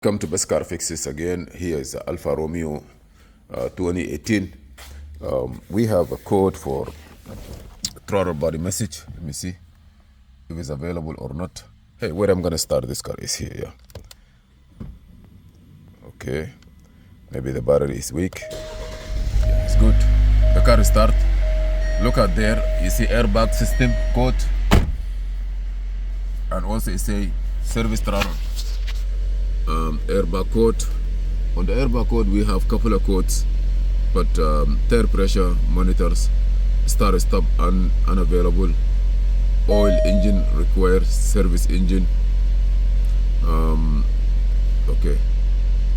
Come to Best Car Fixes again. Here is the Alfa Romeo 2018. We have a code for throttle body message. Let me see if it's available or not. Hey, where I'm gonna start this car is here, yeah. Okay, maybe the battery is weak. Yeah, it's good. The car is start. Look at there, you see airbag system code, and also you say service throttle. Airbag code. On the airbag code we have couple of codes, but tire pressure monitors, start stop unavailable, oil engine required, service engine, okay,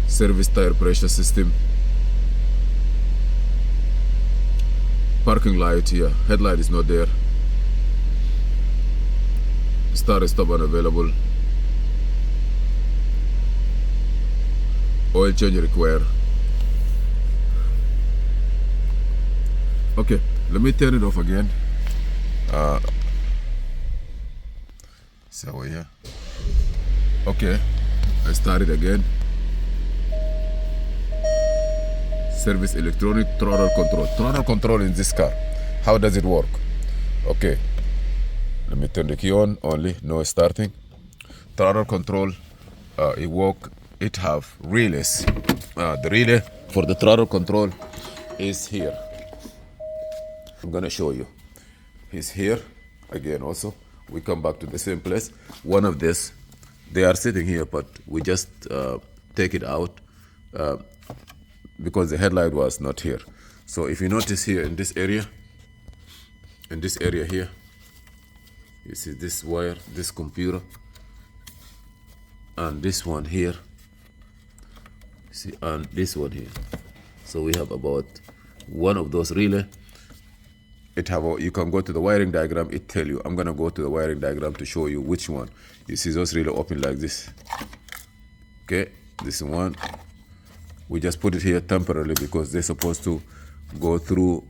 service tire pressure system, parking light here, headlight is not there, start stop unavailable, oil change required. Okay, let me turn it off again. So yeah. Okay, I start it again. Service electronic throttle control. Throttle control in this car. How does it work? Okay, let me turn the key on only, no starting. Throttle control, it have relays. The relay for the throttle control is here. I'm gonna show you. He's here again. Also, we come back to the same place. One of this, they are sitting here, but we just take it out because the headlight was not here. So if you notice here in this area here, you see this wire, this computer, and this one here. See, and this one here. So we have about one of those relay. You can go to the wiring diagram, it tell you. I'm gonna go to the wiring diagram to show you which one. You see those relay open like this. Okay, this one. We just put it here temporarily because they're supposed to go through.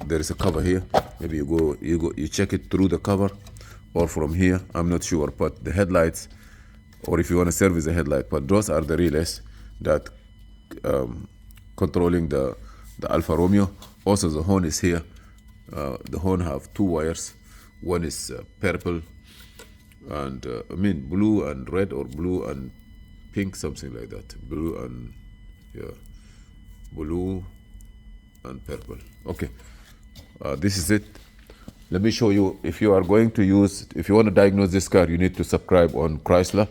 There is a cover here. Maybe you check it through the cover or from here. I'm not sure, but the headlights, or if you want to service the headlight, but those are the relays that controlling the Alfa Romeo. Also the horn is here. The horn have two wires. One is purple and blue and red, or blue and pink, something like that. Blue and blue and purple. Okay, this is it. Let me show you. If you want to diagnose this car, you need to subscribe on Chrysler.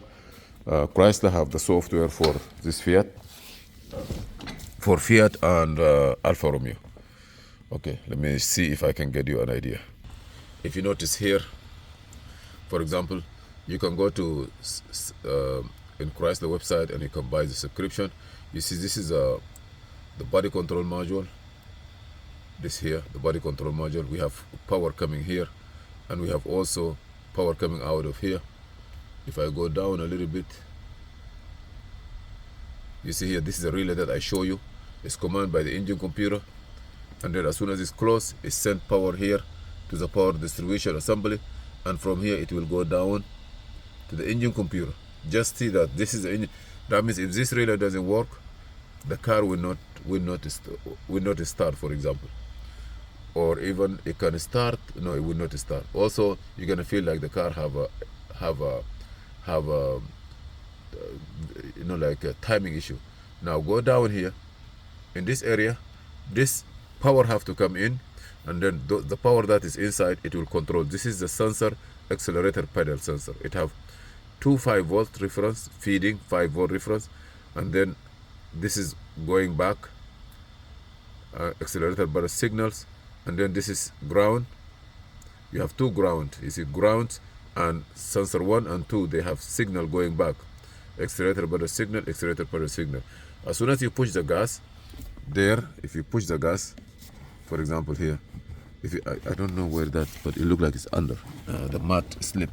Chrysler have the software for this Fiat and Alfa Romeo. Okay, let me see if I can get you an idea. If you notice here, for example, you can go to in Chrysler website and you can buy the subscription. You see this is the body control module. This here, the body control module. We have power coming here, and we have also power coming out of here. If I go down a little bit, you see here, this is a relay that I show you. It's commanded by the engine computer, and then as soon as it's closed, it sends power here to the power distribution assembly, and from here it will go down to the engine computer. Just see that this is the engine. That means if this relay doesn't work, the car will not start, for example. Or even it can start, no, it will not start. Also, you're gonna feel like the car have a like a timing issue. Now go down here in this area. This power have to come in, and then the power that is inside, it will control. This is the sensor accelerator pedal sensor. It have two 5-volt reference feeding 5-volt reference, and then this is going back accelerator pedal signals, and then this is ground. You have two ground. You see ground and sensor 1 and 2, they have signal going back. Accelerator pedal signal, accelerator pedal signal. As soon as you push the gas, there, if you push the gas, for example here, if I don't know where that, but it looks like it's under the mat slip.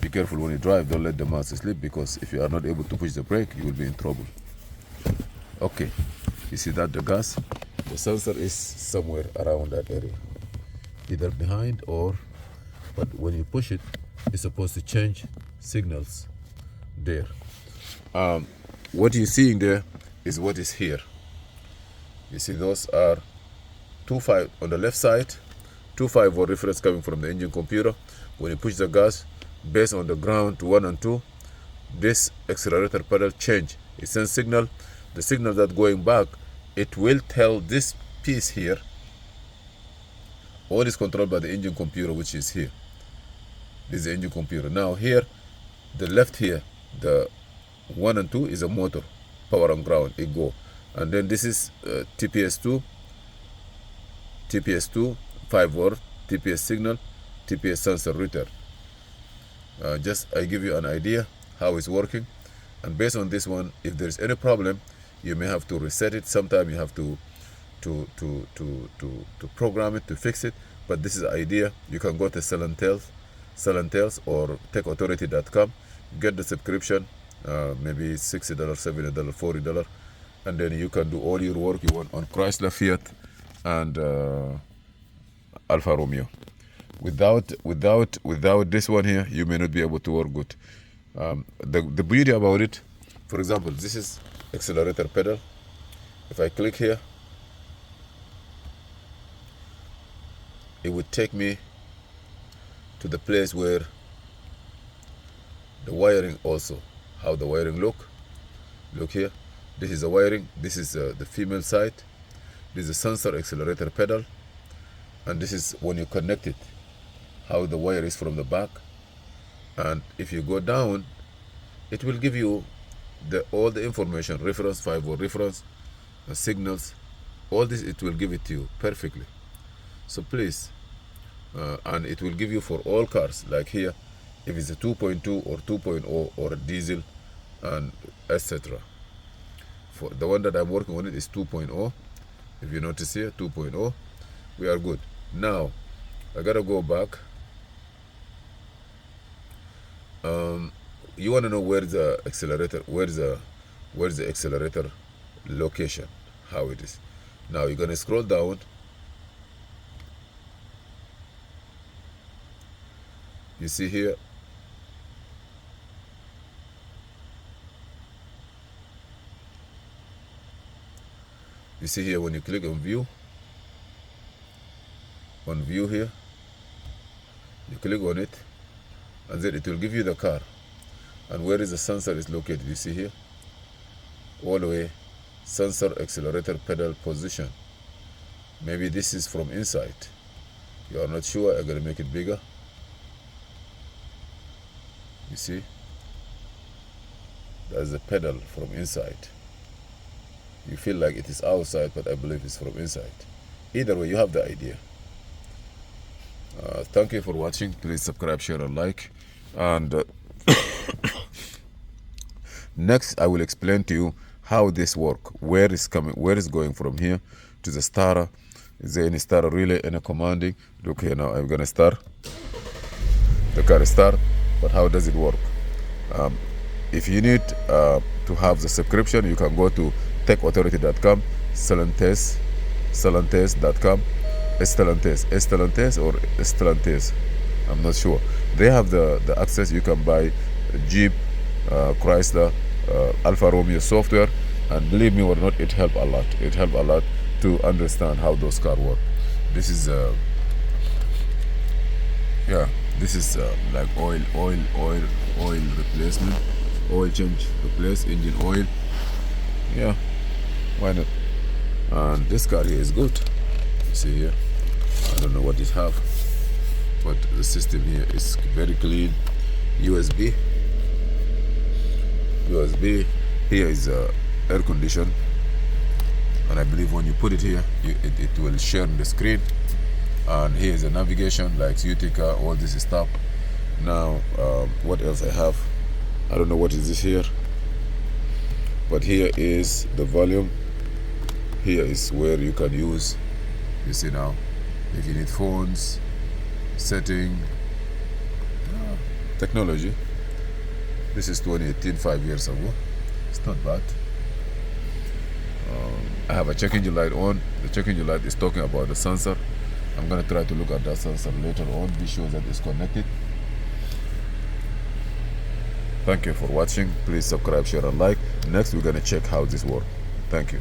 Be careful when you drive, don't let the mat slip, because if you are not able to push the brake, you will be in trouble. Okay, you see that the gas, the sensor is somewhere around that area, either behind or, but when you push it, it's supposed to change signals there. What you're seeing there is what is here. You see those are 2.5 on the left side, 2.5 volt reference coming from the engine computer. When you push the gas based on the ground to 1 and 2, this accelerator pedal change. It sends signal. The signal that going back, it will tell this piece here. All is controlled by the engine computer, which is here. This is the engine computer. Now here, the left here, the 1 and 2 is a motor, power and ground, it go. And then this is TPS2, 5 volt, TPS signal, TPS sensor return. Just I give you an idea how it's working. And based on this one, if there's any problem, you may have to reset it. Sometimes you have to program it to fix it. But this is the idea. You can go to Zelle or techauthority.com, get the subscription, maybe $60, $70, $40, and then you can do all your work you want on Chrysler, Fiat, and Alfa Romeo. Without this one here, you may not be able to work good. The beauty about it, for example, this is accelerator pedal. If I click here, it would take me to the place where the wiring also, how the wiring look here. This is the wiring, this is the female side, this is the sensor accelerator pedal, and this is when you connect it, how the wire is from the back. And if you go down, it will give you all the information, reference, 5 volt reference, signals, all this, it will give it to you perfectly. So please, and it will give you for all cars, like here, if it's a 2.2 or 2.0 or a diesel, and etc. For the one that I'm working on, it is 2.0. If you notice here, 2.0, we are good. Now, I gotta go back. You want to know where the accelerator, where's the accelerator location, how it is. Now you're gonna scroll down. You see here, when you click on view here, you click on it, and then it will give you the car and where is the sensor is located. You see here, all the way, sensor accelerator pedal position. Maybe this is from inside, you are not sure. I'm gonna make it bigger. You see, that's the pedal from inside. You feel like it is outside, but I believe it's from inside. Either way, you have the idea. Thank you for watching. Please subscribe, share, and like. And next, I will explain to you how this works. Where is going from here to the starter. Is there any starter relay, any commanding? Look here now, I'm gonna start. The car is start, but how does it work? If you need to have the subscription, you can go to techauthority.com, Stellantis.com, Stellantis or Stellantis, I'm not sure. They have the access. You can buy Jeep, Chrysler, Alfa Romeo software, and believe me or not, it helped a lot. It helped a lot to understand how those cars work. This is this is like oil replacement, oil change, replace engine oil. Yeah, why not? And this car here is good. See here, I don't know what it have, but the system here is very clean. USB here is air condition, and I believe when you put it here, it will share the screen. And here is a navigation like Utica, all this stuff. Now what else I have, I don't know what is this here, but here is the volume. Here is where you can use, you see now, if you need phones, setting, technology. This is 2018, 5 years ago. It's not bad. I have a check engine light on. The check engine light is talking about the sensor. I'm gonna try to look at that sensor later on, be sure that it's connected. Thank you for watching. Please subscribe, share, and like. Next, we're gonna check how this works. Thank you.